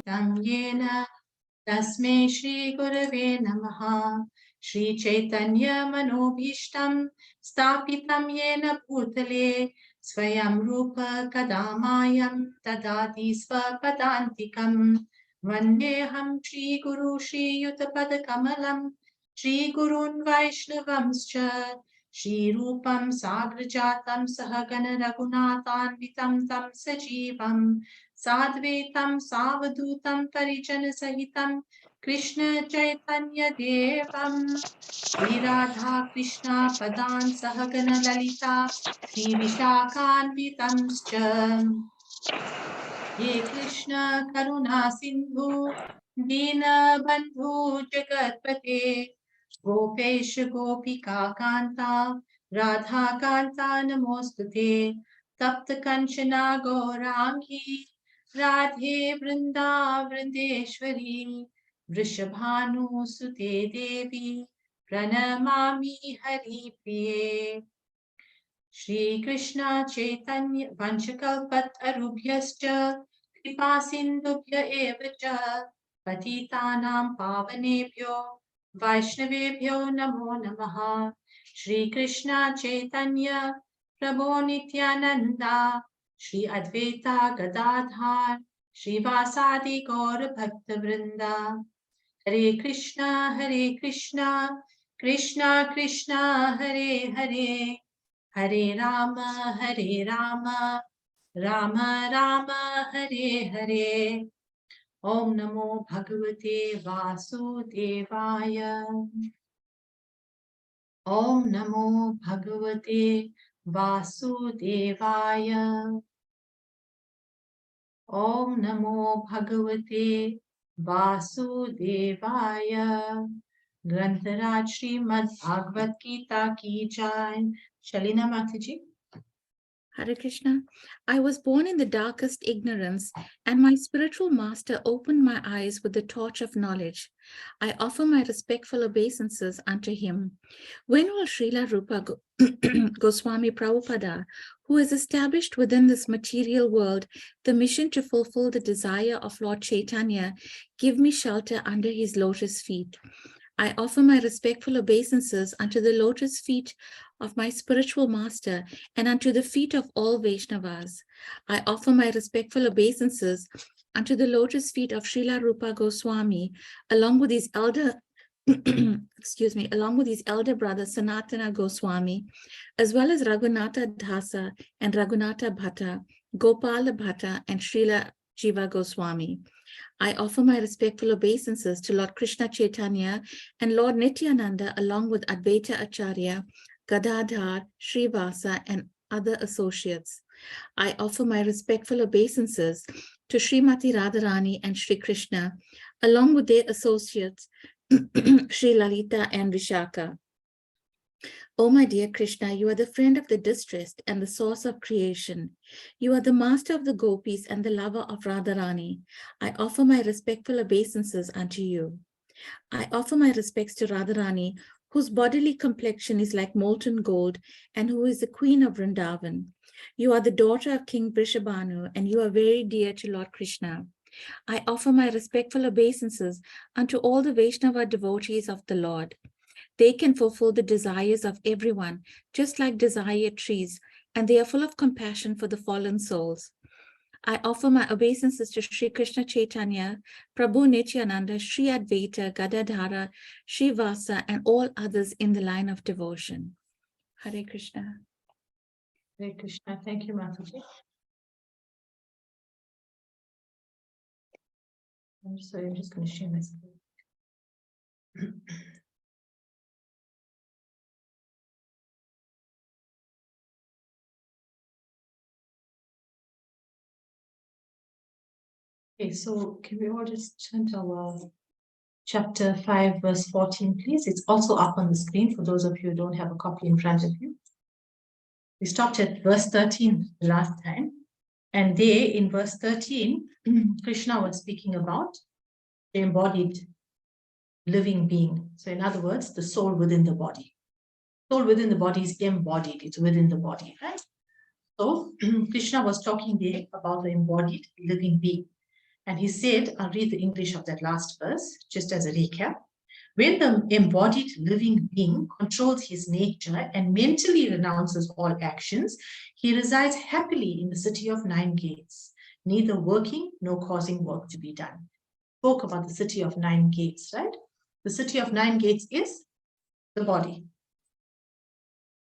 tam yena tasmai Shri Gurave Namaha. Shri Chaitanya Manobhishtam Stapitam Yena Bhutale Swayam Rupa Kadamayam Tadati Svapadantikam Vandeham Shri Guru Shri Yutapada Kamalam Shri Gurun Vaishnavamscha Shri Rupam Sagrajatam Sahagana Raghunathanvitam Tam Sajivam Sadvetam Savadutam Parijana Sahitam Krishna Chaitanya Devam Shri Radha Krishna Padan Sahagana Lalita Shri Vishakhanvitamscha Ye Krishna Karuna Sindhu Dina Bandhu Jagatpate Gopesh Gopika Kanta Radha Kanta Namostute Tapta Kanchana Gaurangi Radhe Vrinda Vrindeshwari Vrishabhanu Sute Devi Pranamami Hari Priye Shri Krishna Chaitanya Vanchakalpat Arubhyascha Kripa Sindhubhya Evacha Patitanam Pavanebhyo Vaishnavebhyo Namo Namaha Shri Krishna Chaitanya Prabhu Nityananda Shri Advaita Gadadhar Shri Vasadi Gaur Bhakta Vrinda Hare Krishna Krishna Krishna Hare Hare Hare Rama, Rama Rama, Hare Hare. Om Namo Bhagavate Vasudevaya. Om Namo Bhagavate Vasudevaya. Om Namo Bhagavate Vasudevaya. Grantaraj Srimad Bhagavad Gita Ki Jai. Shalina Mataji. Hare Krishna. I was born in the darkest ignorance, and my spiritual master opened my eyes with the torch of knowledge. I offer my respectful obeisances unto him. When will Srila Rupa Goswami Prabhupada, who has established within this material world the mission to fulfill the desire of Lord Chaitanya, give me shelter under his lotus feet? I offer my respectful obeisances unto the lotus feet of my spiritual master and unto the feet of all Vaishnavas. I offer my respectful obeisances unto the lotus feet of Srila Rupa Goswami, along with his elder along with his elder brother Sanatana Goswami, as well as Raghunatha Dasa and Raghunatha Bhatta, Gopala Bhatta, and Srila Jiva Goswami. I offer my respectful obeisances to Lord Krishna Chaitanya and Lord Nityananda, along with Advaita Acharya, Gadadhar, Srivasa, and other associates. I offer my respectful obeisances to Srimati Radharani and Sri Krishna, along with their associates, Sri Lalita and Vishaka. O my dear Krishna, you are the friend of the distressed and the source of creation. You are the master of the gopis and the lover of Radharani. I offer my respectful obeisances unto you. I offer my respects to Radharani, whose bodily complexion is like molten gold and who is the queen of Vrindavan. You are the daughter of King Vrishabhanu, and you are very dear to Lord Krishna. I offer my respectful obeisances unto all the Vaishnava devotees of the Lord. They can fulfill the desires of everyone, just like desire trees, and they are full of compassion for the fallen souls. I offer my obeisances to Sri Krishna Chaitanya, Prabhu Nityananda, Sri Advaita, Gadadhara, Sri Vasa, and all others in the line of devotion. Hare Krishna. Hare Krishna. Thank you, Mataji. I'm sorry, I'm just going to share my screen. Okay, so can we all just turn to our chapter 5, verse 14, please? It's also up on the screen for those of you who don't have a copy in front of you. We stopped at verse 13 last time, and there in verse 13, Krishna was speaking about the embodied living being. So in other words, the soul within the body. Soul within the body is embodied, it's within the body, right? So Krishna was talking there about the embodied living being. And he said, I'll read the English of that last verse, just as a recap. When the embodied living being controls his nature and mentally renounces all actions, he resides happily in the city of 9 gates, neither working nor causing work to be done. Spoke about the city of 9 gates, right? The city of 9 gates is the body.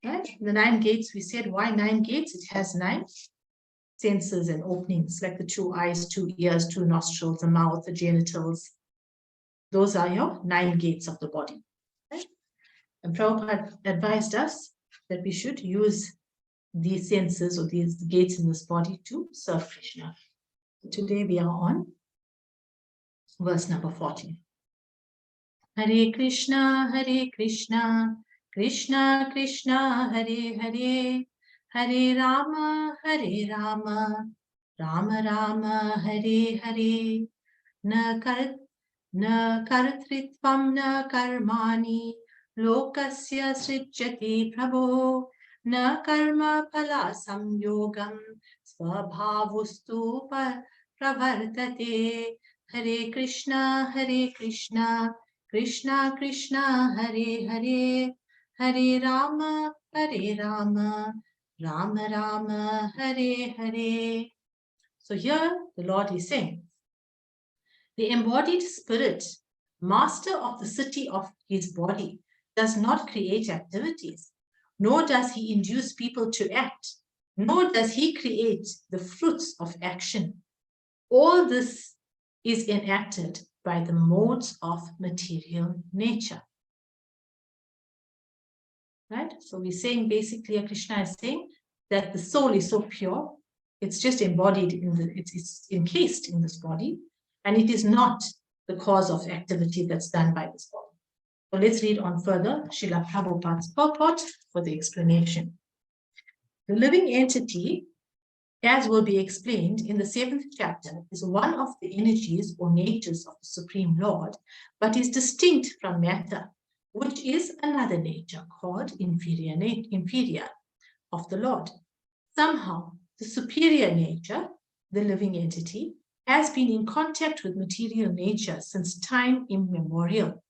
Right? The 9 gates, we said, why 9 gates? It has 9 senses and openings, like the 2 eyes, 2 ears, 2 nostrils, the mouth, the genitals. Those are your 9 gates of the body. Right? And Prabhupada advised us that we should use these senses or these gates in this body to serve Krishna. Today we are on verse number 40. Hare Krishna, Krishna Krishna, Hare Hare, Hare Rama, Rama Rama, Hare Hare, na kartritvam na karmani, lokasya srijyati prabho, na karma phala samyogam, svabhavustu pravartate. Hare Krishna, Krishna Krishna, Hare Hare, Hare Rama, Rama Rama, Hare Hare. So here the Lord is saying, the embodied spirit, master of the city of his body, does not create activities, nor does he induce people to act, nor does he create the fruits of action. All this is enacted by the modes of material nature. Right? So we're saying basically, Krishna is saying that the soul is so pure, it's just embodied in it's encased in this body, and it is not the cause of activity that's done by this body. So let's read on further, Srila Prabhupada's purport for the explanation. The living entity, as will be explained in the 7th chapter, is one of the energies or natures of the Supreme Lord, but is distinct from matter, which is another nature called inferior of the Lord. Somehow, the superior nature, the living entity, has been in contact with material nature since time immemorial.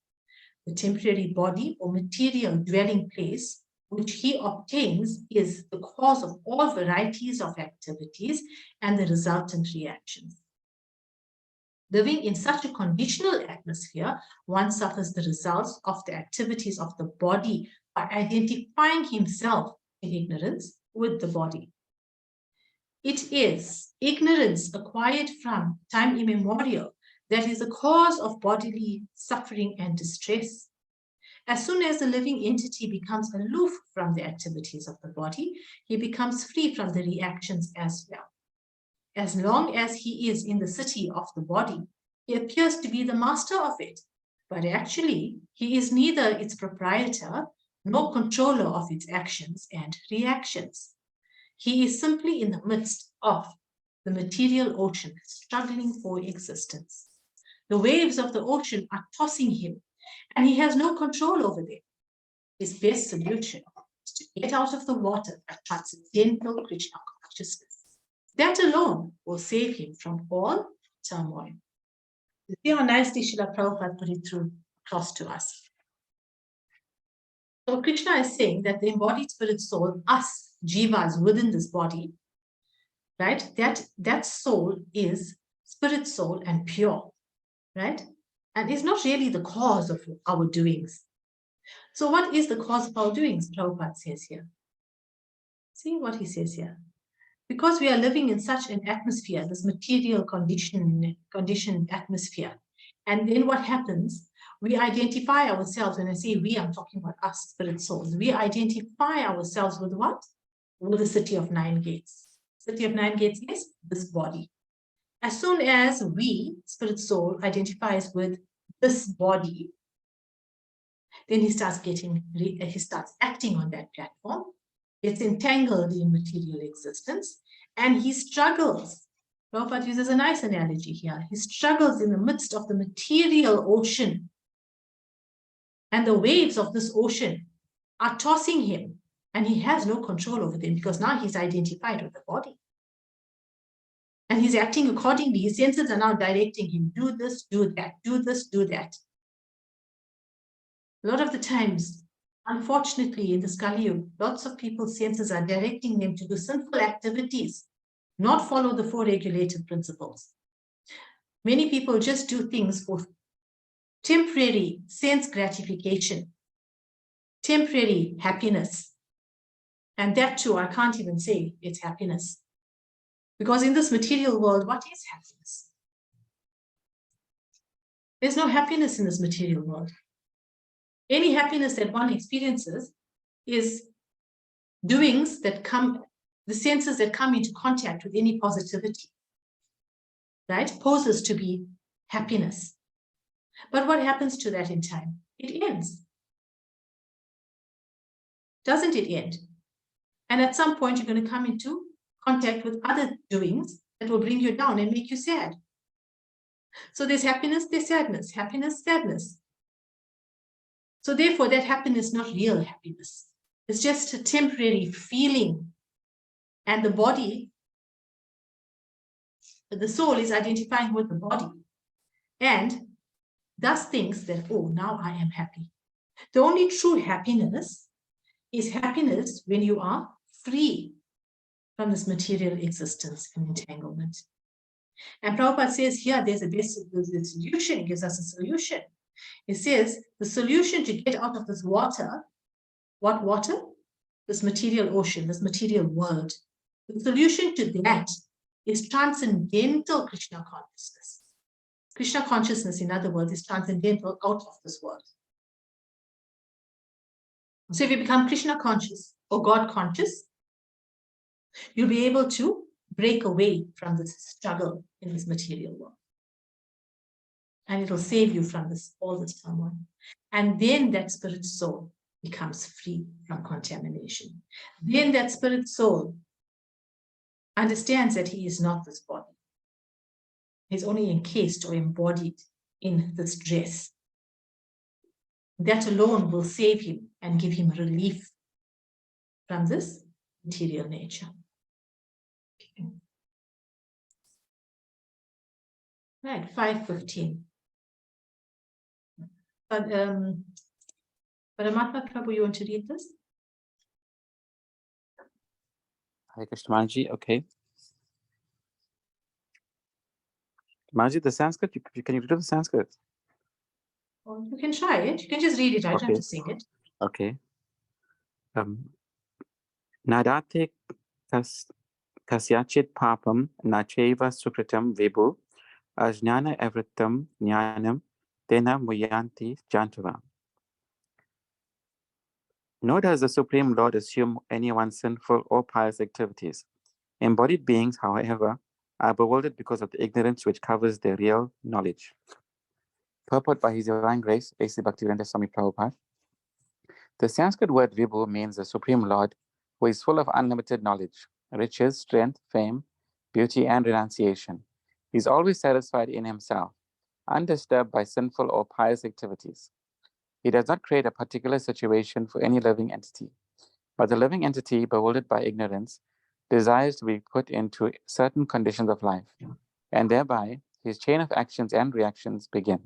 The temporary body or material dwelling place which he obtains is the cause of all varieties of activities and the resultant reactions. Living in such a conditional atmosphere, one suffers the results of the activities of the body by identifying himself in ignorance with the body. It is ignorance acquired from time immemorial that is the cause of bodily suffering and distress. As soon as the living entity becomes aloof from the activities of the body, he becomes free from the reactions as well. As long as he is in the city of the body, he appears to be the master of it, but actually he is neither its proprietor nor controller of its actions and reactions. He is simply in the midst of the material ocean, struggling for existence. The waves of the ocean are tossing him, and he has no control over them. His best solution is to get out of the water by transcendental Krishna consciousness. That alone will save him from all turmoil. You see how nicely Srila Prabhupada put it through across to us. So Krishna is saying that the embodied spirit soul, us, jivas within this body, right? That soul is spirit soul and pure, right? And is not really the cause of our doings. So what is the cause of our doings? Prabhupada says here. See what he says here. Because we are living in such an atmosphere, this material conditioned atmosphere. And then what happens? We identify ourselves, when I say we, I'm talking about us, spirit souls. We identify ourselves with what? With the city of 9 gates. City of 9 gates is this body. As soon as we, spirit soul, identifies with this body, then he starts acting on that platform, gets entangled in material existence, and he struggles. Prabhupada uses a nice analogy here. He struggles in the midst of the material ocean, and the waves of this ocean are tossing him, and he has no control over them because now he's identified with the body. And he's acting accordingly. His senses are now directing him, do this, do that, do this, do that. A lot of the times, unfortunately, in this Kali Yuga, lots of people's senses are directing them to do sinful activities, not follow the four regulative principles. Many people just do things for temporary sense gratification, temporary happiness. And that too, I can't even say it's happiness. Because in this material world, what is happiness? There's no happiness in this material world. Any happiness that one experiences is doings that come, the senses that come into contact with any positivity, right? Poses to be happiness. But what happens to that in time? It ends. Doesn't it end? And at some point, you're going to come into contact with other doings that will bring you down and make you sad. So there's happiness, there's sadness, happiness, sadness. So therefore, that happiness is not real happiness. It's just a temporary feeling. And the body, the soul is identifying with the body. And thus thinks that, oh, now I am happy. The only true happiness is happiness when you are free from this material existence and entanglement. And Prabhupada says here, there's a solution, it gives us a solution. It says the solution to get out of this water, what water? This material ocean, this material world. The solution to that is transcendental Krishna consciousness. Krishna consciousness, in other words, is transcendental out of this world. So if you become Krishna conscious or God conscious, you'll be able to break away from this struggle in this material world. And it'll save you from all this turmoil. And then that spirit soul becomes free from contamination. Then that spirit soul understands that he is not this body. He's only encased or embodied in this dress. That alone will save him and give him relief from this material nature. Okay. Right, 5:15. But Paramatma Prabhu, you want to read this? Hare Krishna Manji, okay. Manji, the Sanskrit, can you read the Sanskrit? Or you can try it. You can just read it. I don't have to sing it. Okay. Nadate kasyachit papam nacheva sukritam vibhu ajnana evritam jnanam tena muyanti jantava. Nor does the Supreme Lord assume anyone's sinful or pious activities. Embodied beings, however, are bewildered because of the ignorance which covers their real knowledge. Purport by His Divine Grace, A.C. Bhaktivedanta Swami Prabhupada. The Sanskrit word Vibhu means the Supreme Lord, who is full of unlimited knowledge, riches, strength, fame, beauty, and renunciation. He is always satisfied in himself, undisturbed by sinful or pious activities. He does not create a particular situation for any living entity, but the living entity, bewildered by ignorance, desires to be put into certain conditions of life, and thereby his chain of actions and reactions begin.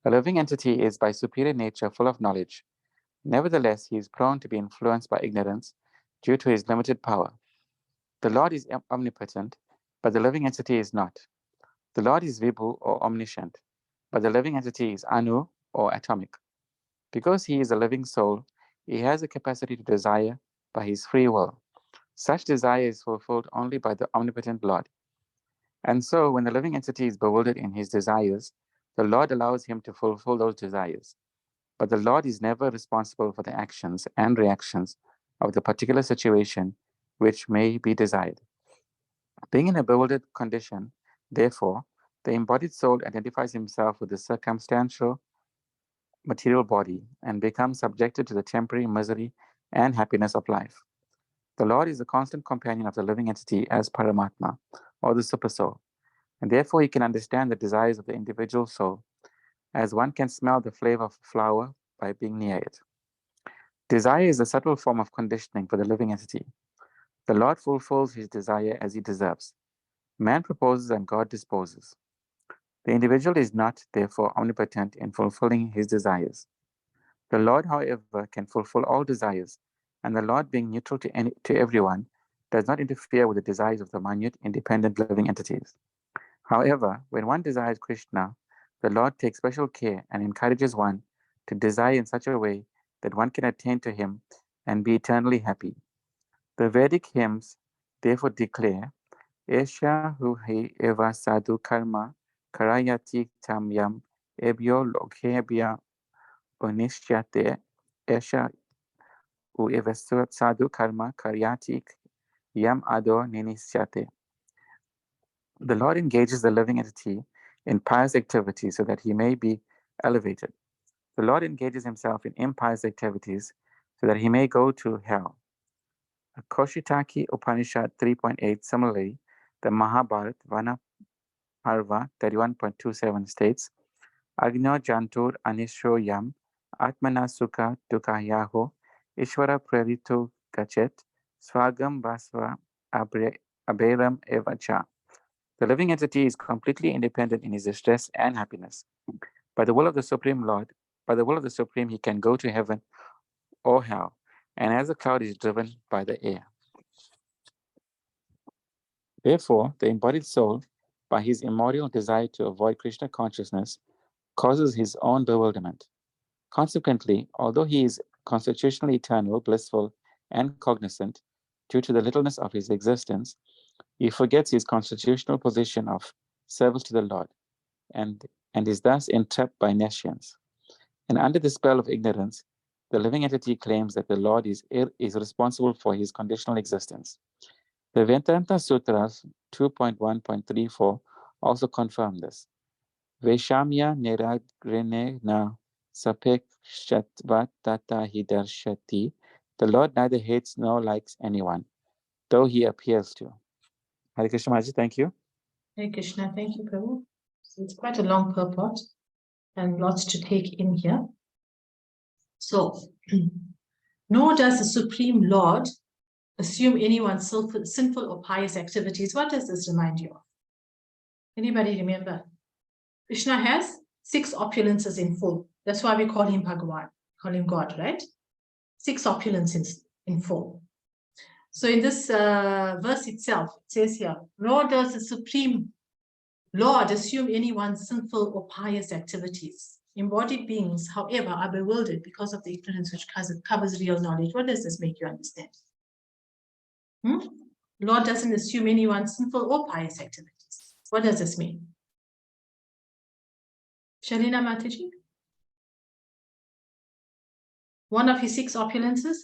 A living entity is by superior nature full of knowledge. Nevertheless, he is prone to be influenced by ignorance due to his limited power. The Lord is omnipotent, but the living entity is not. The Lord is Vibhu or omniscient, but the living entity is Anu or atomic. Because he is a living soul, he has a capacity to desire by his free will. Such desire is fulfilled only by the omnipotent Lord. And so, when the living entity is bewildered in his desires, the Lord allows him to fulfill those desires. But the Lord is never responsible for the actions and reactions of the particular situation which may be desired. Being in a bewildered condition, therefore, the embodied soul identifies himself with the circumstantial material body and becomes subjected to the temporary misery and happiness of life. The Lord is the constant companion of the living entity as Paramatma, or the Supersoul, and therefore he can understand the desires of the individual soul, as one can smell the flavor of a flower by being near it. Desire is a subtle form of conditioning for the living entity. The Lord fulfills his desire as he deserves. Man proposes and God disposes. The individual is not, therefore, omnipotent in fulfilling his desires. The Lord, however, can fulfill all desires, and the Lord, being neutral to everyone, does not interfere with the desires of the minute, independent living entities. However, when one desires Krishna, the Lord takes special care and encourages one to desire in such a way that one can attain to him and be eternally happy. The Vedic hymns therefore declare, Esha hu he eva sadhu karma karayati tam yam ebyo lokhebya unishyate esha hu eva sadhu karma karyati yam ado ninisyate. The Lord engages the living entity in pious activities so that he may be elevated. The Lord engages himself in impious activities so that he may go to hell. Koshitaki Upanishad 3.8, similarly, the Mahabharat Vana Parva 31.27 states, Agno Jantur Anisho Yam Atmana Sukha Dukayaho Ishvara Prerito Gachet Swagam Vasva Aberam Evacha. The living entity is completely independent in his distress and happiness. By the will of the Supreme Lord, by the will of the Supreme, he can go to heaven or hell, and as a cloud is driven by the air. Therefore, the embodied soul, by his immemorial desire to avoid Krishna consciousness, causes his own bewilderment. Consequently, although he is constitutionally eternal, blissful, and cognizant, due to the littleness of his existence, he forgets his constitutional position of service to the Lord, and is thus entrapped by nescience. And under the spell of ignorance, the living entity claims that the Lord is responsible for his conditional existence. The Vedanta Sutras 2.1.34 also confirm this. Veshamya niragrene na sapekshatvat tata hidarshati. The Lord neither hates nor likes anyone, though he appears to. Hare Krishna Maharaj, thank you. Hare Krishna, thank you, Prabhu. So it's quite a long purport and lots to take in here. So, nor does the Supreme Lord assume anyone's sinful or pious activities. What does this remind you of? Anybody remember? Krishna has 6 opulences in full. That's why we call him Bhagavad, call him God, right? 6 opulences in full. So in this verse itself, it says here, nor does the Supreme Lord assume anyone's sinful or pious activities. Embodied beings, however, are bewildered because of the ignorance which covers real knowledge. What does this make you understand? Lord doesn't assume anyone's sinful or pious activities. What does this mean? Shalina Mataji? One of his 6 opulences?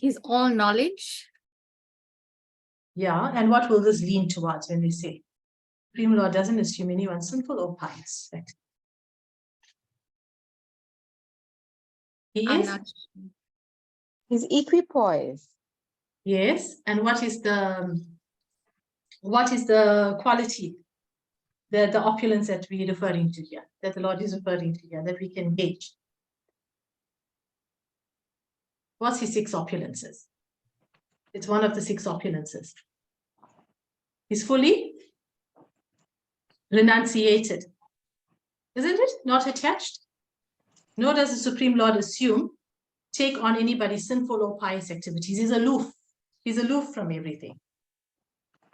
His all knowledge. Yeah, and what will this lean towards when we say Supreme Lord doesn't assume anyone's sinful or pious? Right? He is? He's equipoise. Yes, and what is the quality, the opulence that we're referring to here, that the Lord is referring to here, that we can gauge? What's his 6 opulences? It's one of the 6 opulences. He's fully renunciated, isn't it? Not attached. Nor does the Supreme Lord take on anybody's sinful or pious activities. He's aloof. He's aloof from everything.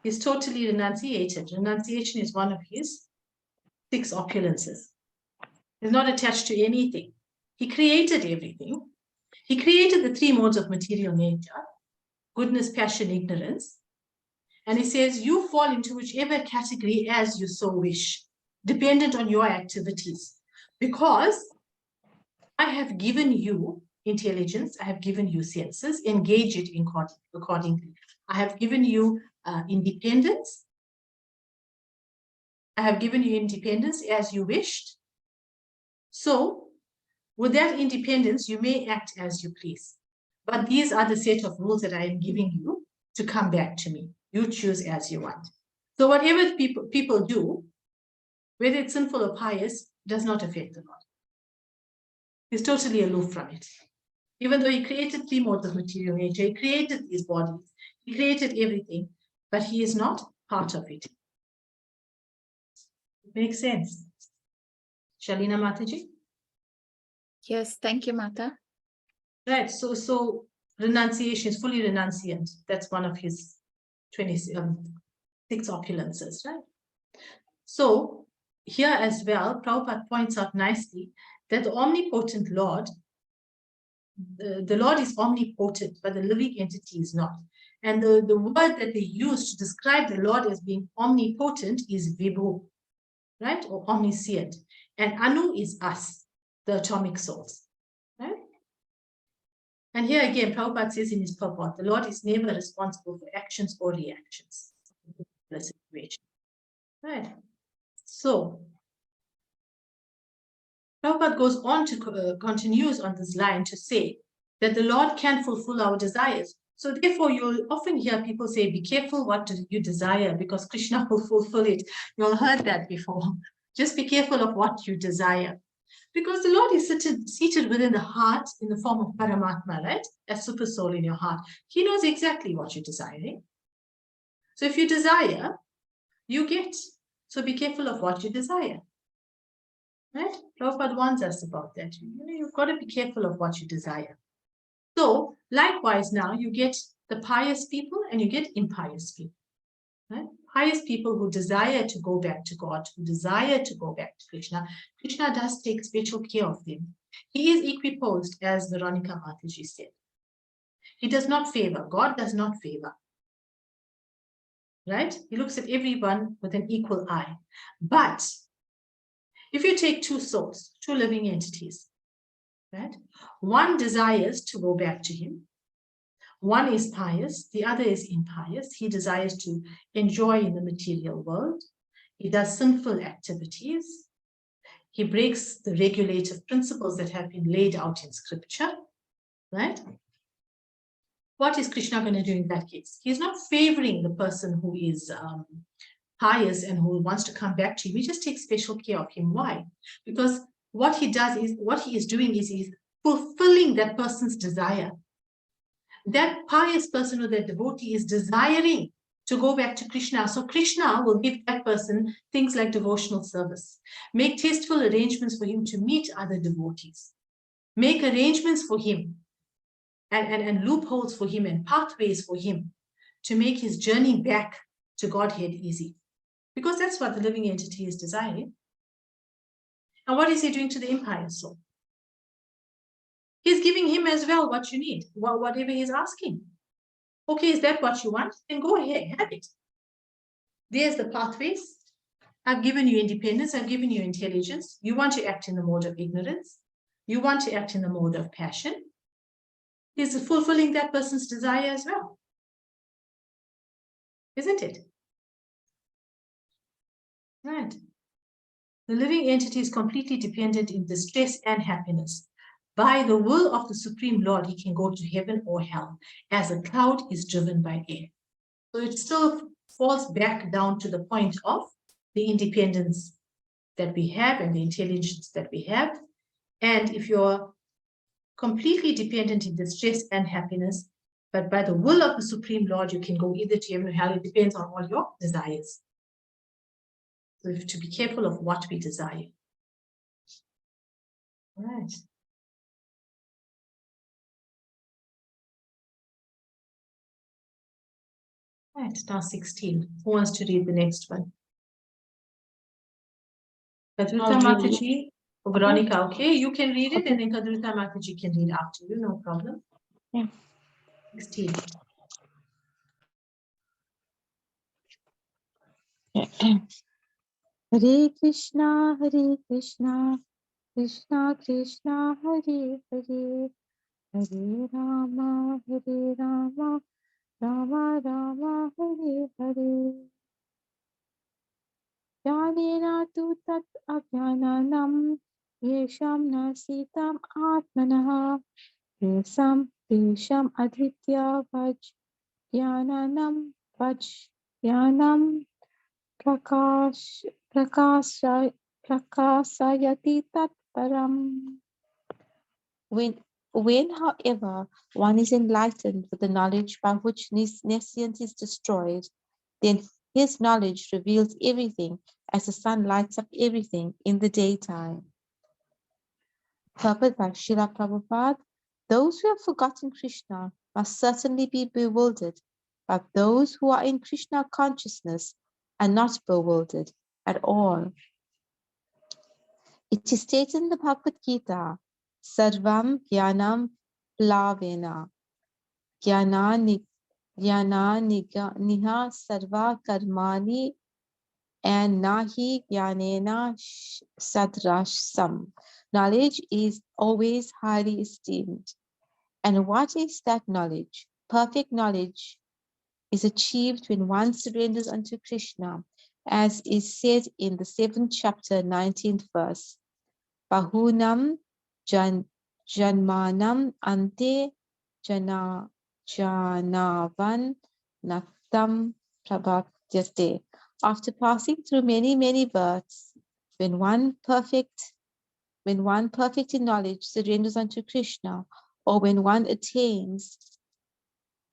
He's totally renunciated. Renunciation is one of his 6 opulences. He's not attached to anything. He created everything. He created the 3 modes of material nature: goodness, passion, ignorance. And he says, you fall into whichever category as you so wish, dependent on your activities. Because I have given you intelligence, I have given you senses, engage it accordingly. I have given you independence. I have given you independence as you wished. So, with that independence, you may act as you please. But these are the set of rules that I am giving you to come back to me. You choose as you want. So whatever people do, whether it's sinful or pious, does not affect the Lord. He's totally aloof from it. Even though he created 3 modes of material nature, he created these bodies, he created everything, but he is not part of it. Makes sense. Shalina Mataji? Yes, thank you, Mata. Right, so renunciation is fully renunciant. That's one of his 26 opulences, right? So here as well, Prabhupada points out nicely that the omnipotent Lord, the Lord is omnipotent, but the living entity is not. And the word that they use to describe the Lord as being omnipotent is Vibhu, right? Or omniscient. And Anu is us, the atomic souls, right? And here again, Prabhupada says in his purport, the Lord is never responsible for actions or reactions. The situation, right? So Prabhupada goes on to continues on this line to say that the Lord can fulfill our desires. So therefore, you'll often hear people say, be careful what do you desire, because Krishna will fulfill it. You'll heard that before. Just be careful of what you desire. Because the Lord is seated within the heart in the form of Paramatma, right? A super soul in your heart. He knows exactly what you're desiring. So if you desire, you get. So be careful of what you desire. Right? Prabhupada warns us about that. You've got to be careful of what you desire. So likewise now you get the pious people and you get impious people. Right? Pious people who desire to go back to God, who desire to go back to Krishna. Krishna does take special care of them. He is equiposed, as Veronica Mataji said. He does not favor. God does not favor. Right? He looks at everyone with an equal eye. But if you take two souls, two living entities, right? One desires to go back to him. One is pious, the other is impious. He desires to enjoy in the material world. He does sinful activities. He breaks the regulative principles that have been laid out in scripture, right? What is Krishna going to do in that case? He's not favoring the person who is pious and who wants to come back to him. He just takes special care of him. Why? Because what he is doing is he's fulfilling that person's desire. That pious person or that devotee is desiring to go back to Krishna. So Krishna will give that person things like devotional service, make tasteful arrangements for him to meet other devotees, make arrangements for him and loopholes for him and pathways for him to make his journey back to Godhead easy. Because that's what the living entity is desiring. And what is he doing to the impious soul? He's giving him as well what you need, whatever he's asking. Okay, is that what you want? Then go ahead, have it. There's the pathways. I've given you independence. I've given you intelligence. You want to act in the mode of ignorance. You want to act in the mode of passion. He's fulfilling that person's desire as well. Isn't it? Right. The living entity is completely dependent in distress and happiness. By the will of the Supreme Lord, he can go to heaven or hell, as a cloud is driven by air. So it still falls back down to the point of the independence that we have and the intelligence that we have. And if you're completely dependent in distress and happiness, but by the will of the Supreme Lord, you can go either to heaven or hell. It depends on all your desires. So we have to be careful of what we desire. All right. Right, now 16. Who wants to read the next one? Kadruta Mataji or Veronica, okay? You can read it, and then Kadruta Mataji can read after you, no problem. Yeah. 16. Hare Krishna, Krishna Krishna, Hare Hare, Hare Rama, Rama Rama, Hare Hare. Jnanena tu tat ajnanam, yesham nasitam atmanah, yesham aditya vaj, jnanam prakasayati tat param. When, however, one is enlightened with the knowledge by which nescience is destroyed, then His knowledge reveals everything as the sun lights up everything in the daytime. Purport by Srila Prabhupada. Those who have forgotten Krishna must certainly be bewildered, but those who are in Krishna consciousness are not bewildered at all. It is stated in the Bhagavad Gita, Sarvam Jnanam Plavena, Jnana Niha Sarva Karmani and Nahi Jnanena Sadrasam. Knowledge is always highly esteemed. And what is that knowledge? Perfect knowledge is achieved when one surrenders unto Krishna, as is said in the 7th chapter, 19th verse. Bahunam Janmanam Ante Janavan Naktam Prabhatyate. After passing through many, many births, when one perfect in knowledge surrenders unto Krishna, or when one attains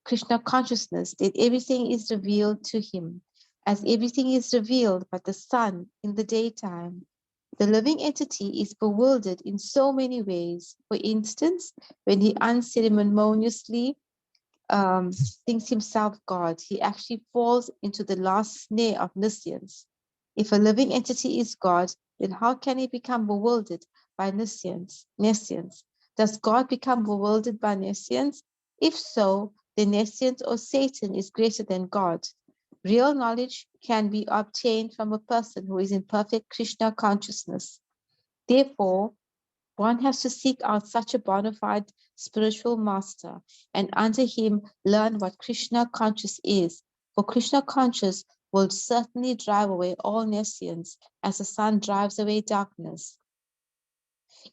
Krishna consciousness, then everything is revealed to him, as everything is revealed by the sun in the daytime. The living entity is bewildered in so many ways. For instance, when he unceremoniously thinks himself God, he actually falls into the last snare of nescience. If a living entity is God, then how can he become bewildered by nescience? Does God become bewildered by nescience? If so, then nescience or Satan is greater than God. Real knowledge can be obtained from a person who is in perfect Krishna consciousness. Therefore, one has to seek out such a bona fide spiritual master and under him learn what Krishna conscious is. For Krishna conscious will certainly drive away all nescience as the sun drives away darkness.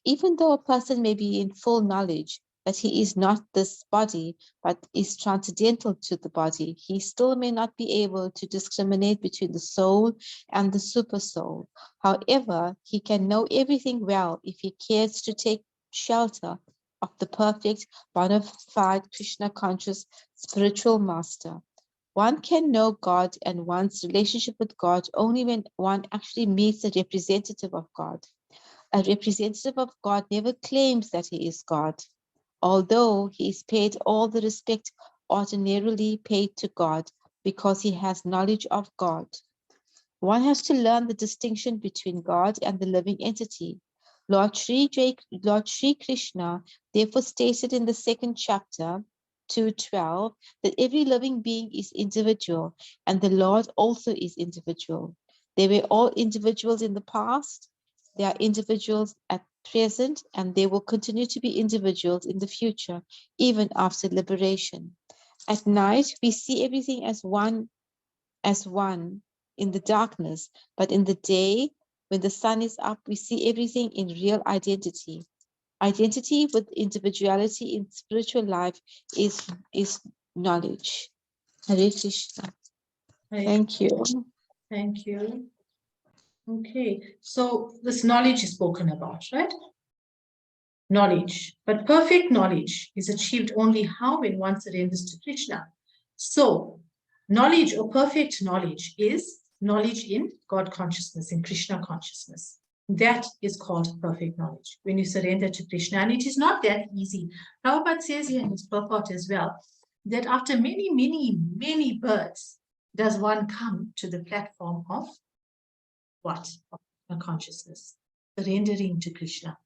Even though a person may be in full knowledge that he is not this body, but is transcendental to the body, he still may not be able to discriminate between the soul and the super soul. However, he can know everything well if he cares to take shelter of the perfect, bona fide Krishna conscious spiritual master. One can know God and one's relationship with God only when one actually meets a representative of God. A representative of God never claims that he is God, although he is paid all the respect ordinarily paid to God because he has knowledge of God. One has to learn the distinction between God and the living entity. Lord Sri Krishna therefore stated in the 2nd chapter, 2:12, that every living being is individual and the Lord also is individual. They were all individuals in the past, they are individuals at present, and they will continue to be individuals in the future, even after liberation. At night, we see everything as one in the darkness, but in the day, when the sun is up, we see everything in real identity. Identity with individuality in spiritual life is knowledge. Hare Krishna. Thank you. Thank you. Okay, so this knowledge is spoken about, right? Knowledge, but perfect knowledge is achieved only how? When one surrenders to Krishna. So, knowledge or perfect knowledge is knowledge in God consciousness, in Krishna consciousness. That is called perfect knowledge when you surrender to Krishna. And it is not that easy. Prabhupada says here in his purport as well, that after many, many, many births, does one come to the platform of what? Of consciousness, surrendering to Krishna.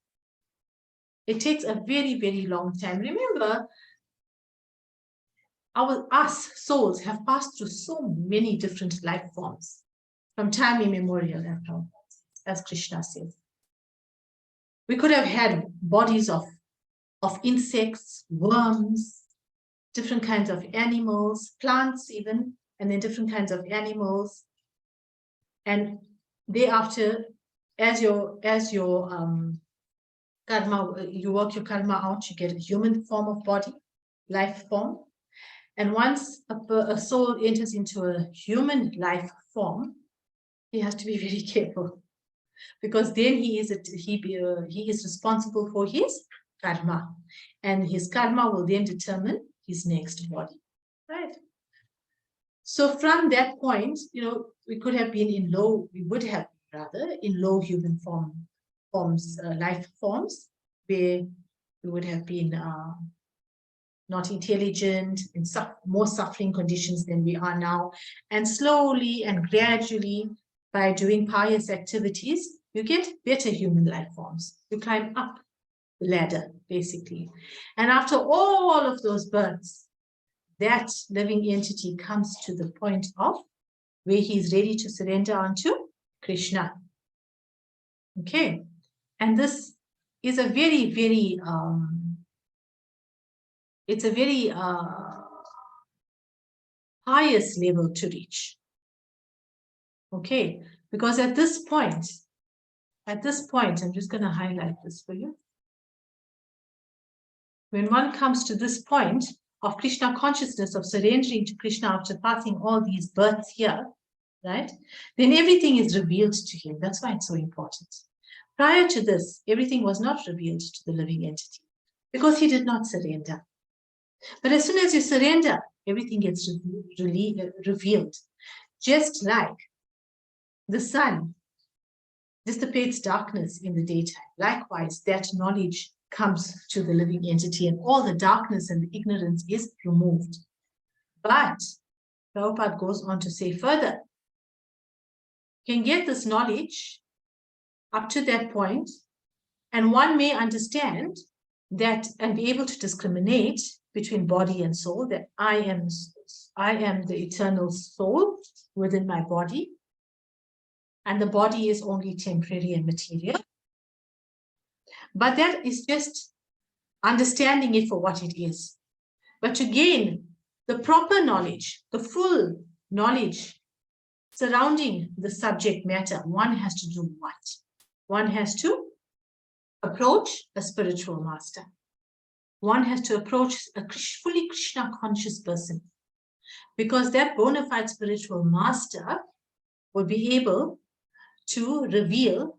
It takes a very, very long time. Remember, us souls have passed through so many different life forms from time immemorial, as Krishna says. We could have had bodies of insects, worms, different kinds of animals, plants even, and then different kinds of animals. And thereafter, as your karma, you work your karma out, you get a human form of body, life form. And once a soul enters into a human life form, he has to be very careful, because then he is responsible for his karma, and his karma will then determine his next body, right? So from that point, we could have been in low, we would have rather in low human forms, life forms, where we would have been not intelligent, in more suffering conditions than we are now. And slowly and gradually, by doing pious activities, you get better human life forms. You climb up the ladder, basically. And after all of those births, that living entity comes to the point of where he is ready to surrender unto Krishna. Okay, and this is a very, very, it's a very highest level to reach. Okay, because at this point, I'm just going to highlight this for you. When one comes to this point of Krishna consciousness, of surrendering to Krishna after passing all these births here, right, then everything is revealed to him. That's why it's so important. Prior to this, everything was not revealed to the living entity because he did not surrender. But as soon as you surrender, everything gets revealed. Just like the sun dissipates darkness in the daytime, likewise, that knowledge comes to the living entity and all the darkness and the ignorance is removed. But Prabhupada goes on to say further, you can get this knowledge up to that point, and one may understand that and be able to discriminate between body and soul, that I am the eternal soul within my body, and the body is only temporary and material. But that is just understanding it for what it is. But to gain the proper knowledge, the full knowledge surrounding the subject matter, one has to do what? One has to approach a spiritual master. One has to approach a fully Krishna conscious person, because that bona fide spiritual master will be able to reveal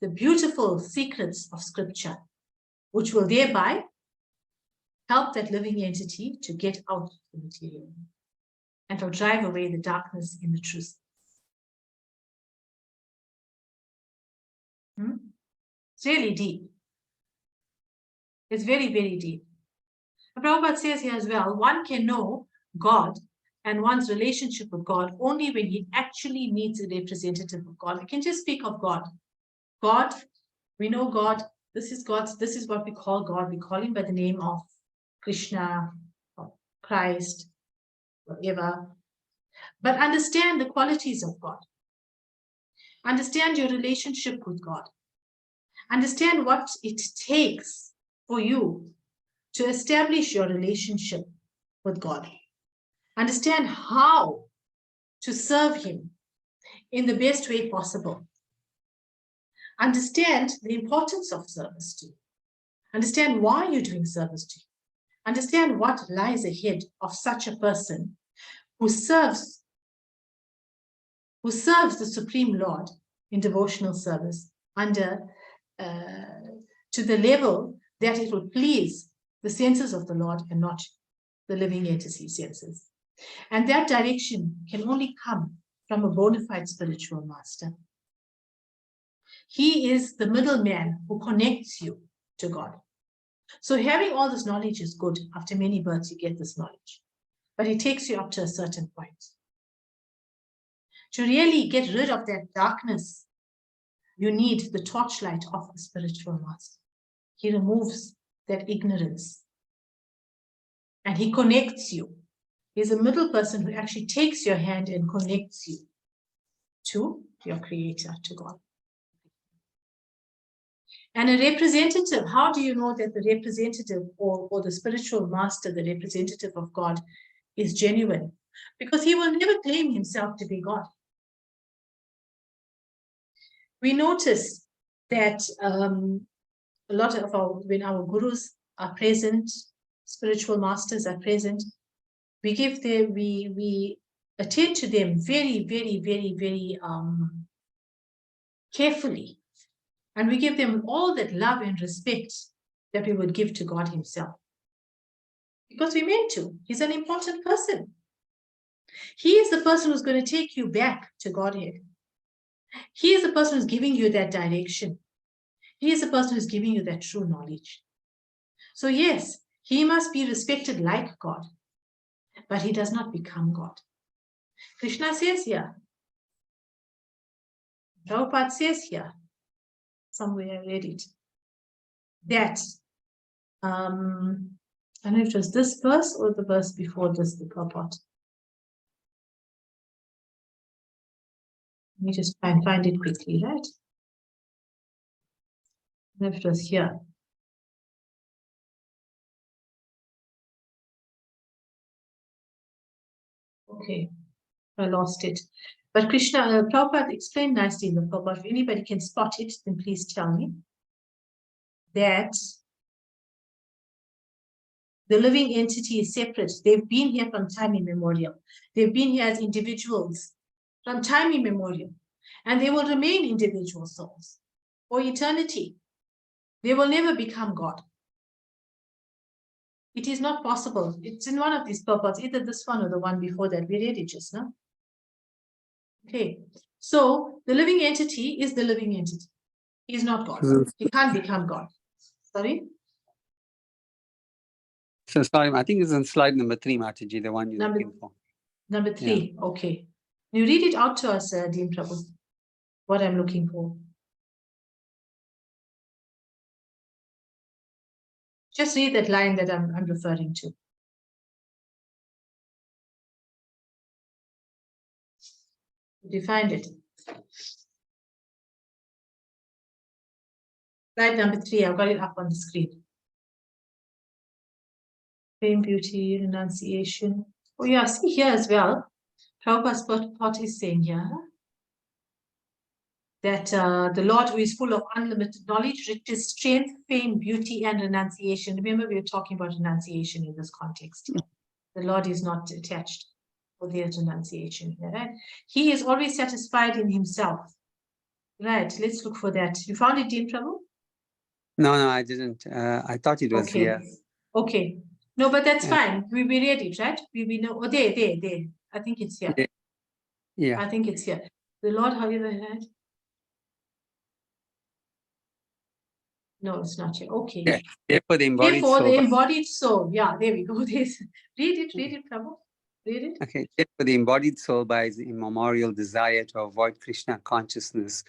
the beautiful secrets of scripture, which will thereby help that living entity to get out of the material and will drive away the darkness in the truth. It's really deep. It's very, very deep. Prabhupada says here as well, one can know God and one's relationship with God only when he actually meets a representative of God. We can just speak of God. God, we know God, this is what we call God. We call him by the name of Krishna, or Christ, whatever. But understand the qualities of God. Understand your relationship with God. Understand what it takes for you to establish your relationship with God. Understand how to serve him in the best way possible. Understand the importance of service to him. Understand why you're doing service to him. Understand what lies ahead of such a person who serves the Supreme Lord in devotional service to the level that it will please the senses of the Lord and not the living entity senses. And that direction can only come from a bona fide spiritual master. He is the middleman who connects you to God. So having all this knowledge is good. After many births, you get this knowledge. But it takes you up to a certain point. To really get rid of that darkness, you need the torchlight of a spiritual master. He removes that ignorance. And he connects you. He's a middle person who actually takes your hand and connects you to your creator, to God. And a representative, how do you know that the representative or the spiritual master, the representative of God, is genuine? Because he will never claim himself to be God. We notice that a lot of when our gurus are present, spiritual masters are present, we attend to them very, very, very, very carefully. And we give them all that love and respect that we would give to God himself. Because we meant to. He's an important person. He is the person who's going to take you back to Godhead. He is the person who's giving you that direction. He is the person who's giving you that true knowledge. So yes, he must be respected like God, but he does not become God. Krishna says here, Prabhupada says here, somewhere I read it, that, I don't know if it was this verse or the verse before this, the purport. Let me just try and find it quickly, right? I don't know if it was here. Okay, I lost it. But Krishna, Prabhupada explained nicely in the purport. If anybody can spot it, then please tell me. That the living entity is separate. They've been here from time immemorial. They've been here as individuals from time immemorial. And they will remain individual souls for eternity. They will never become God. It is not possible. It's in one of these purports, either this one or the one before that. We read it just now. Okay. So the living entity is the living entity. He is not God. He can't become God. Sorry? So sorry, I think it's on slide number 3, Mataji, the one you're looking for. Number 3, okay. You read it out to us, Dean Prabhu, what I'm looking for. Just read that line that I'm referring to. Did you find it? Slide number 3, I've got it up on the screen. Fame, beauty, renunciation. Oh yeah, see here as well. Prabhupada's part is saying here that the Lord who is full of unlimited knowledge, riches, strength, fame, beauty, and renunciation. Remember, we were talking about renunciation in this context. The Lord is not attached, for there's renunciation here, right? He is always satisfied in himself. Right, let's look for that. You found it, Dean Prabhu? No, I didn't. I thought it was here. Okay. No, but that's fine. We read it, right? We know. Oh, there. I think it's here. Yeah. I think it's here. The Lord, however, right? No, it's not here. Okay. Yeah. Therefore, the embodied Therefore, soul. the embodied soul. Yeah, there we go. Read it, Prabhu. Read it. Okay. Therefore, the embodied soul, by his immemorial desire to avoid Krishna consciousness,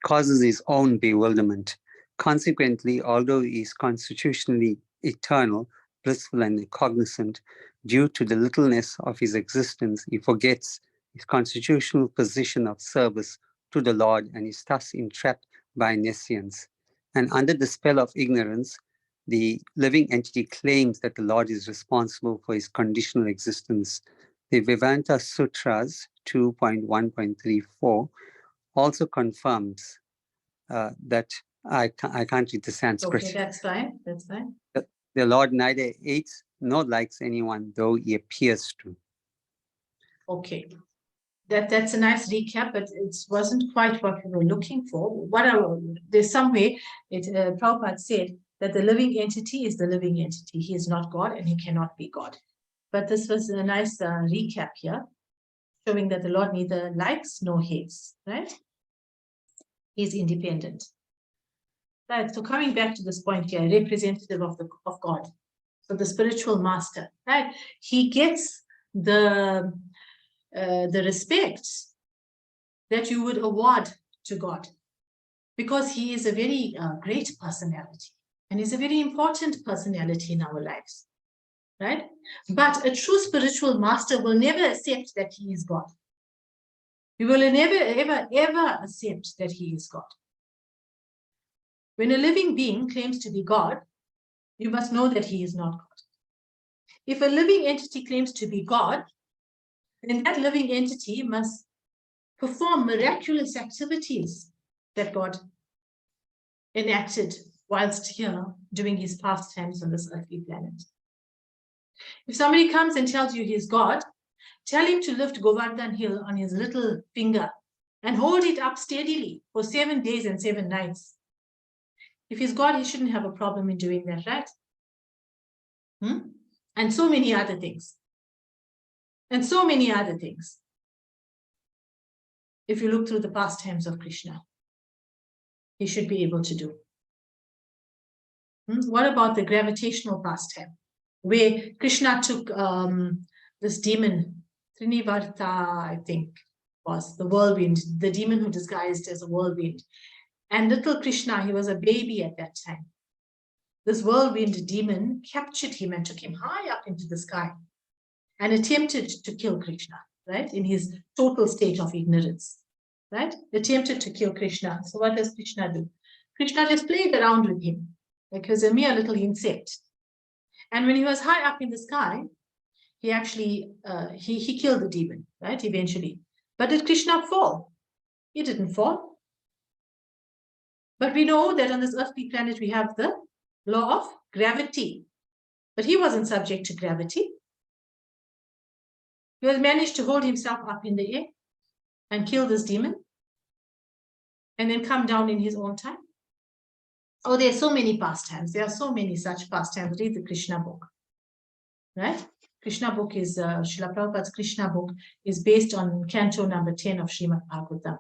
causes his own bewilderment. Consequently, although he is constitutionally eternal, blissful, and cognizant, due to the littleness of his existence, he forgets his constitutional position of service to the Lord and is thus entrapped by nescience. And under the spell of ignorance, the living entity claims that the Lord is responsible for his conditional existence. The Vedanta Sutras 2.1.34 also confirms that I can't read the Sanskrit. Okay, that's fine. That's fine. The Lord neither hates nor likes anyone, though he appears to. Okay. That's a nice recap, but it wasn't quite what we were looking for. There's some way Prabhupada said that the living entity is the living entity. He is not God and he cannot be God. But this was a nice recap here, showing that the Lord neither likes nor hates, right? He's independent. Right, so coming back to this point here, representative of God. So the spiritual master, right? He gets the respect that you would award to God, because he is a very great personality and is a very important personality in our lives, right? But a true spiritual master will never accept that he is God. He will never, ever accept that he is God. When a living being claims to be God, you must know that he is not God. If a living entity claims to be God, then that living entity must perform miraculous activities that God enacted whilst here doing his pastimes on this earthly planet. If somebody comes and tells you he's God, tell him to lift Govardhan Hill on his little finger and hold it up steadily for 7 days and 7 nights. If he's God, he shouldn't have a problem in doing that, right? And so many other things. and so many other things. If you look through the pastimes of Krishna, he should be able to do. What about the gravitational pastime, where Krishna took this demon, Trinivarta, I think, was the whirlwind, the demon who disguised as a whirlwind. And little Krishna, he was a baby at that time. This whirlwind demon captured him and took him high up into the sky and attempted to kill Krishna, right? In his total state of ignorance, right? Attempted to kill Krishna. So what does Krishna do? Krishna just played around with him like he was a mere little insect. And when he was high up in the sky, he actually, he killed the demon, right? Eventually. But did Krishna fall? He didn't fall. But we know that on this earthly planet, we have the law of gravity. But he wasn't subject to gravity. He has managed to hold himself up in the air and kill this demon and then come down in his own time. Oh, there are so many pastimes. There are so many such pastimes. Read the Krishna book, right? Krishna book is, Srila Prabhupada's Krishna book is based on canto number 10 of Srimad Bhagavatam.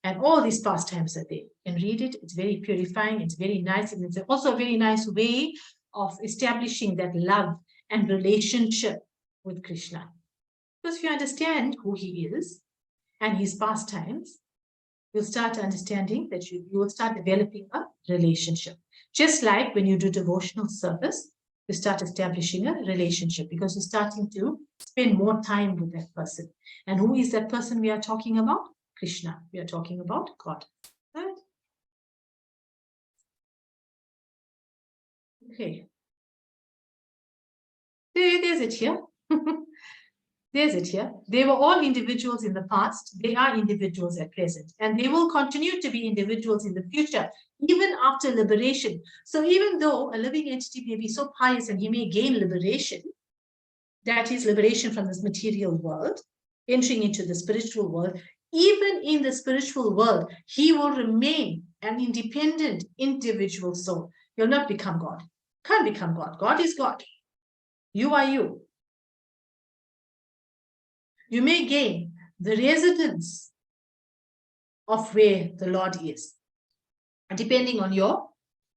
And all these pastimes are there. You can read it. It's very purifying. It's very nice. And it's also a very nice way of establishing that love and relationship with Krishna. Because if you understand who he is and his pastimes, you'll start understanding that you will start developing a relationship. Just like when you do devotional service, you start establishing a relationship because you're starting to spend more time with that person. And who is that person we are talking about? Krishna. We are talking about God. Right? Okay. There's it here. There's it here. They were all individuals in the past. They are individuals at present. And they will continue to be individuals in the future, even after liberation. So even though a living entity may be so pious and he may gain liberation, that is liberation from this material world, entering into the spiritual world, even in the spiritual world, he will remain an independent individual soul. He'll not become God. Can't become God. God is God. You are you. You may gain the residence of where the Lord is, depending on your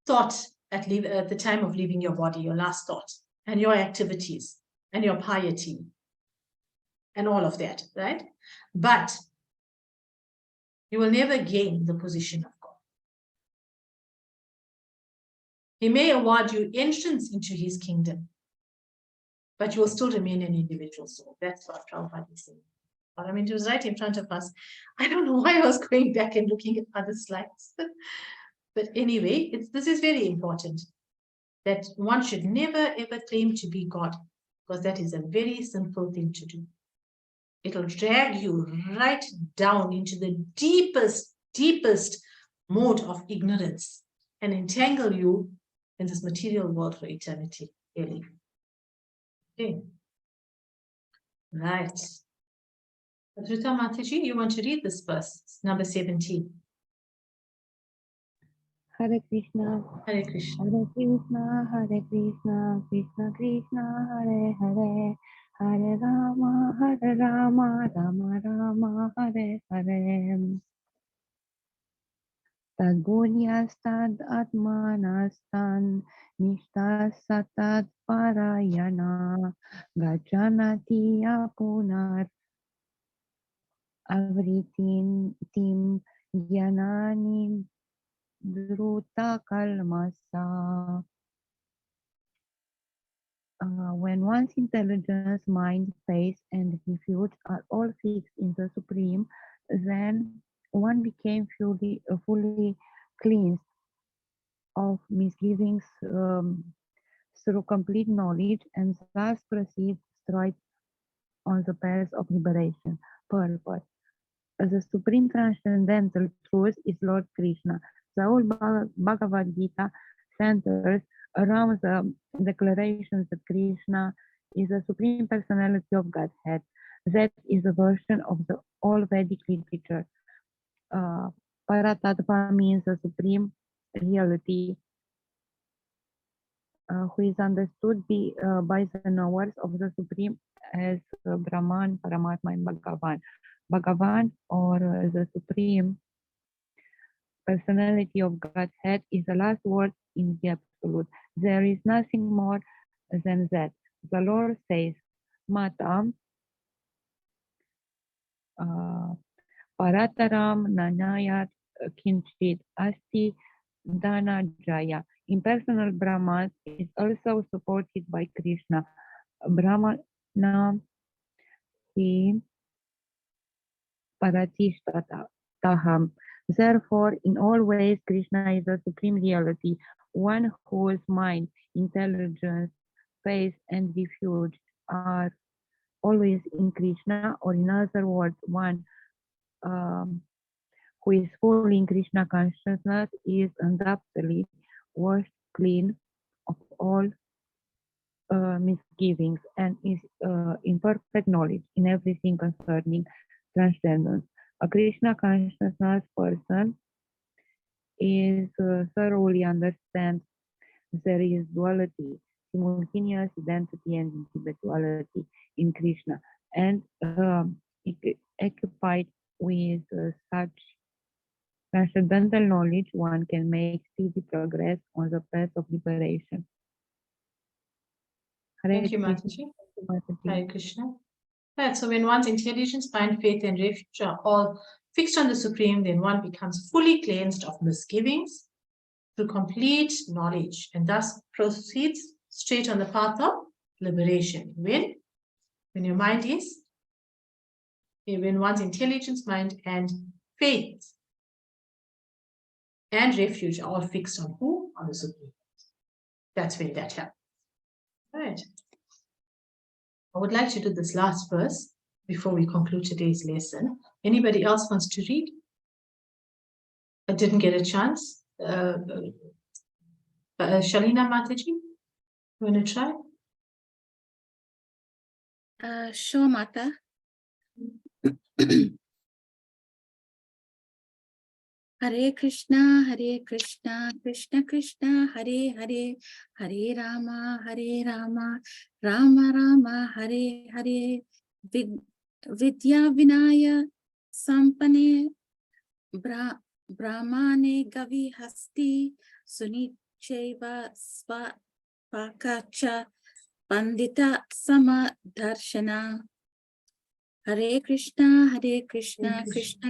thought at the time of leaving your body, your last thought, and your activities, and your piety, and all of that, right? But you will never gain the position of God. He may award you entrance into his kingdom, but you will still remain an individual soul. That's what Prabhupada is saying. I mean, it was right in front of us. I don't know why I was going back and looking at other slides. But anyway, this is very important, that one should never, ever claim to be God, because that is a very sinful thing to do. It'll drag you right down into the deepest mode of ignorance and entangle you in this material world for eternity, really. Okay. Right. Adrita Mataji, you want to read this verse, number 17. Hare Krishna, Hare Krishna. Hare Krishna, Hare Krishna, Krishna Krishna, Hare Hare, Hare Rama, Rama Rama, Hare Hare. Tad bunyastad atmanastan, nishtas satad parayana, gajanati apunar, avritin tim jnananim Dhruta kalmasa. When one's intelligence, mind, faith, and refuge are all fixed in the Supreme, then one became fully cleansed of misgivings through complete knowledge, and thus proceeds straight on the path of liberation. Purport. The Supreme Transcendental Truth is Lord Krishna. The whole Bhagavad Gita centers around the declarations that Krishna is the Supreme Personality of Godhead. That is a version of the all Vedic literature. Paratattva means the Supreme Reality. who is understood by the knowers of the Supreme as Brahman, Paramatma, and Bhagavan. Bhagavan, or the Supreme Personality of Godhead, is the last word in the Absolute. There is nothing more than that. The Lord says, Matam Parataram Nanayat Kinchit Asti Dhanajaya. Impersonal Brahman is also supported by Krishna. Brahmana Hi Paratishtataham. Therefore, in all ways, Krishna is the supreme reality, one whose mind, intelligence, faith, and refuge are always in Krishna, or in other words, one who is fully in Krishna consciousness is undoubtedly washed clean of all misgivings and is in perfect knowledge in everything concerning transcendence. A Krishna consciousness person is thoroughly understands there is duality, simultaneous identity, and individuality in Krishna, and occupied with such transcendental knowledge, one can make steady progress on the path of liberation. Thank you, Mataji. Hare Krishna. Right, so when one's intelligence, mind, faith, and refuge are all fixed on the Supreme, then one becomes fully cleansed of misgivings through complete knowledge, and thus proceeds straight on the path of liberation. When your mind is, when one's intelligence, mind, and faith and refuge are all fixed on who? On the Supreme. That's when that happens. All right. I would like to do this last verse before we conclude today's lesson. Anybody else wants to read? I didn't get a chance. Shalina Mataji, you want to try? Sure, Mata. Hare Krishna, Krishna Krishna, Hare Hare, Hare Rama, Rama Rama, Hare Hare, Vidya Vinaya, Sampane, Brahmane Gavi Hasti, Sunicheva Svapakacha, Pandita Sama Darshana. Hare Krishna, Krishna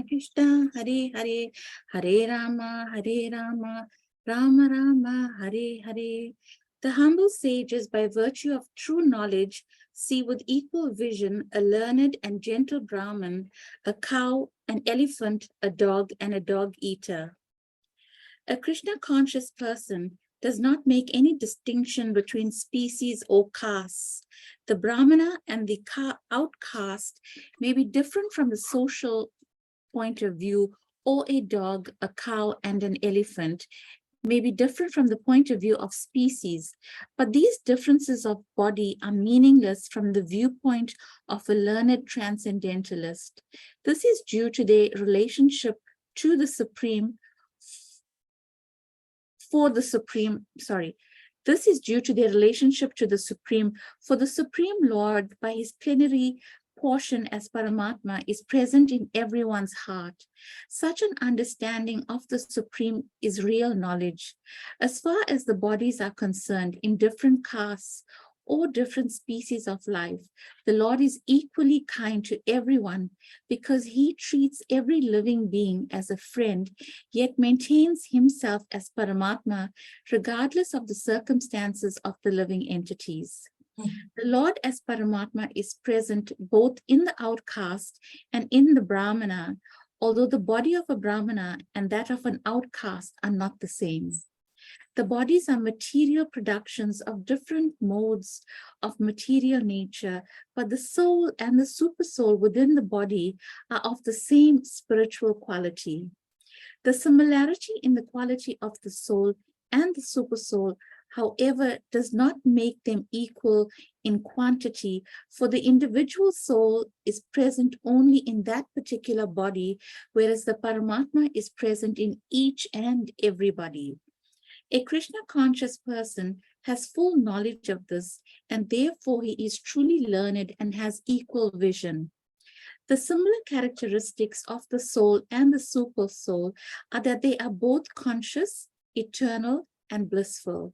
Krishna, Hare Hare, Hare Rama, Rama Rama, Hare Hare. The humble sages, by virtue of true knowledge, see with equal vision a learned and gentle Brahman, a cow, an elephant, a dog, and a dog-eater. A Krishna-conscious person does not make any distinction between species or castes. The Brahmana and the outcast may be different from the social point of view, or a dog, a cow, and an elephant may be different from the point of view of species, but these differences of body are meaningless from the viewpoint of a learned transcendentalist. This is due to their relationship to the Supreme. This is due to their relationship to the Supreme, for the Supreme Lord, by his plenary portion as Paramatma, is present in everyone's heart. Such an understanding of the Supreme is real knowledge. As far as the bodies are concerned, in different castes or different species of life, the Lord is equally kind to everyone because he treats every living being as a friend, yet maintains himself as Paramatma, regardless of the circumstances of the living entities. The Lord as Paramatma is present both in the outcast and in the Brahmana, although the body of a Brahmana and that of an outcast are not the same. The bodies are material productions of different modes of material nature, but the soul and the supersoul within the body are of the same spiritual quality. The similarity in the quality of the soul and the supersoul, however, does not make them equal in quantity, for the individual soul is present only in that particular body, whereas the Paramatma is present in each and every body. A Krishna conscious person has full knowledge of this, and therefore he is truly learned and has equal vision. The similar characteristics of the soul and the super soul are that they are both conscious, eternal, and blissful.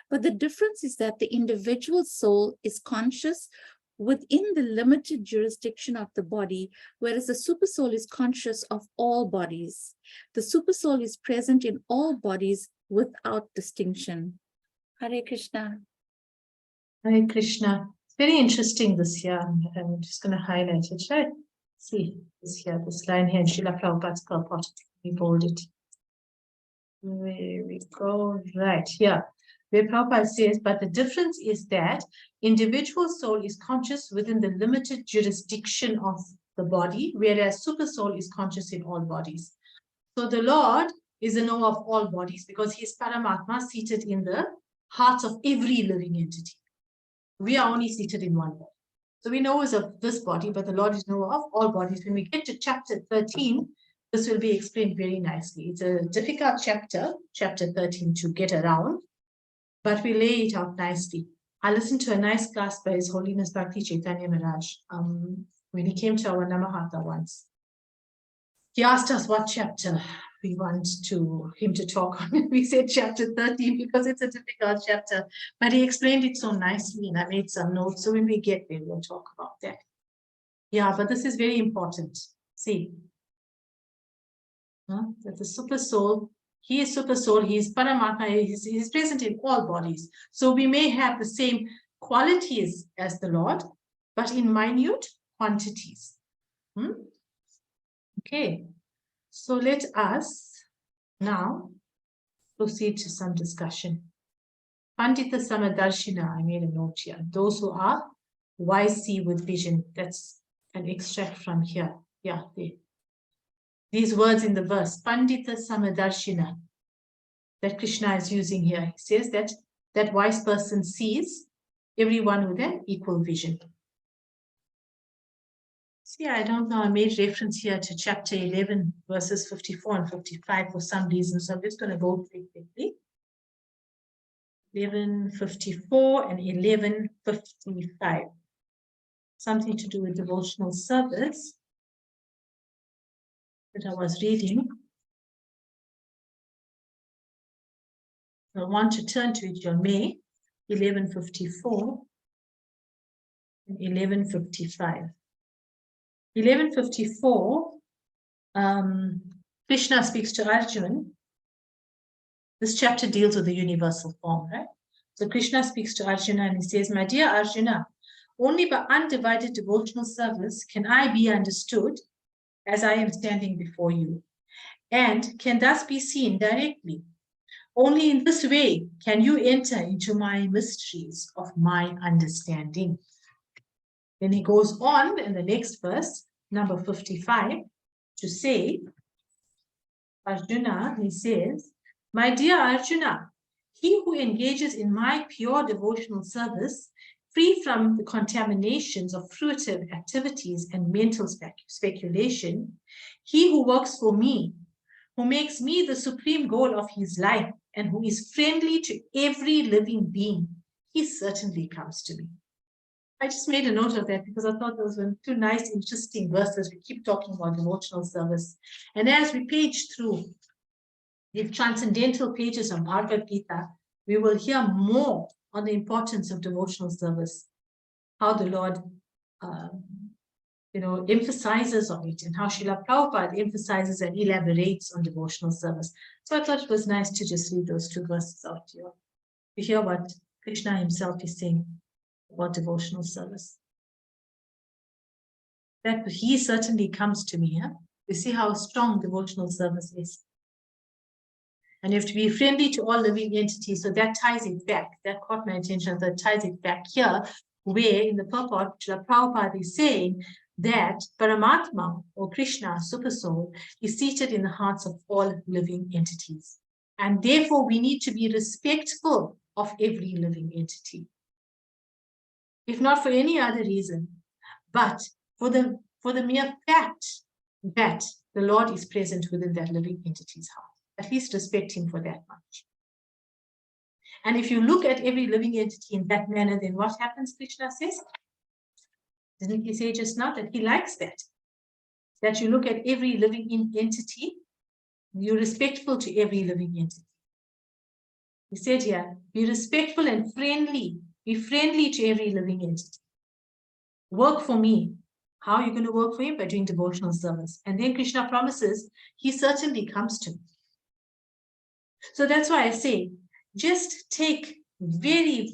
But the difference is that the individual soul is conscious within the limited jurisdiction of the body, whereas the super soul is conscious of all bodies. The super soul is present in all bodies without distinction. Hare Krishna. Hare Krishna. Very interesting this year. I'm just going to highlight it, right? See this here, this line here in Srila Prabhupada's purport. We bold it. There we go. Right here, where Prabhupada says, but the difference is that individual soul is conscious within the limited jurisdiction of the body, whereas super soul is conscious in all bodies. So the Lord is a knower of all bodies because he is Paramatma, seated in the hearts of every living entity. We are only seated in one body. So we know of this body, but the Lord is knower of all bodies. When we get to chapter 13, this will be explained very nicely. It's a difficult chapter, chapter 13, to get around, but we lay it out nicely. I listened to a nice class by His Holiness Bhakti Chaitanya Maharaj when he came to our Namahatha once. He asked us what chapter we want him to talk on. We said chapter 13 because it's a difficult chapter, but he explained it so nicely and I made some notes. So when we get there, we'll talk about that. Yeah, but this is very important. See, that the super soul, he is super soul, he is Paramatma, he is present in all bodies. So we may have the same qualities as the Lord, but in minute quantities. Okay, so let us now proceed to some discussion. Pandita Samadarshina, I made a note here. Those who are wise see with vision. That's an extract from here. Yeah, these words in the verse, Pandita Samadarshina, that Krishna is using here. He says that that wise person sees everyone with an equal vision. See, I don't know, I made reference here to chapter 11, verses 54 and 55 for some reason, so I'm just going to go quickly. 11:54 and 11:55. Something to do with devotional service that I was reading. I want to turn to it, you may, 11:54 and 11:55. 11:54, Krishna speaks to Arjuna. This chapter deals with the universal form, right? So Krishna speaks to Arjuna and he says, my dear Arjuna, only by undivided devotional service can I be understood as I am standing before you, and can thus be seen directly. Only in this way can you enter into my mysteries of my understanding. Then he goes on in the next verse, number 55, to say, Arjuna, he says, my dear Arjuna, he who engages in my pure devotional service, free from the contaminations of fruitive activities and mental speculation, he who works for me, who makes me the supreme goal of his life, and who is friendly to every living being, he certainly comes to me. I just made a note of that because I thought those were two nice, interesting verses. We keep talking about devotional service. And as we page through the transcendental pages of Bhagavad Gita, we will hear more on the importance of devotional service, how the Lord emphasizes on it, and how Srila Prabhupada emphasizes and elaborates on devotional service. So I thought it was nice to just read those two verses out to you. To hear what Krishna himself is saying about devotional service. That he certainly comes to me. You see how strong devotional service is. And you have to be friendly to all living entities. So that ties it back. That caught my attention. That ties it back here, where in the purport, Prabhupada is saying that Paramatma, or Krishna, Super Soul, is seated in the hearts of all living entities. And therefore, we need to be respectful of every living entity. If not for any other reason, but for the mere fact that the Lord is present within that living entity's heart. At least respect him for that much. And if you look at every living entity in that manner, then what happens, Krishna says? Didn't he say just now that he likes that? That you look at every living entity, you're respectful to every living entity. He said here, be respectful and friendly. Be friendly to every living entity. Work for me. How are you going to work for him? By doing devotional service. And then Krishna promises, he certainly comes to me. So that's why I say, just take pay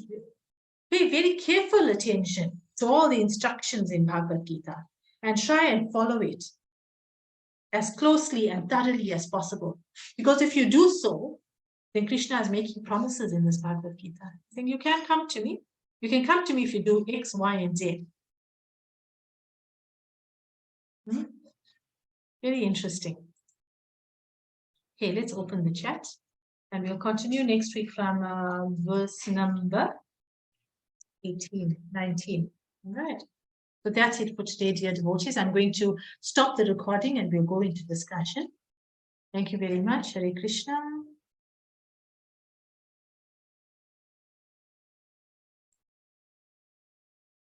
very careful attention to all the instructions in Bhagavad Gita and try and follow it as closely and thoroughly as possible. Because if you do so, then Krishna is making promises in this Bhagavad Gita, saying, you can come to me. You can come to me if you do X, Y, and Z. Very interesting. Okay, let's open the chat. And we'll continue next week from verse number 18, 19. All right. So that's it for today, dear devotees. I'm going to stop the recording and we'll go into discussion. Thank you very much. Hare Krishna.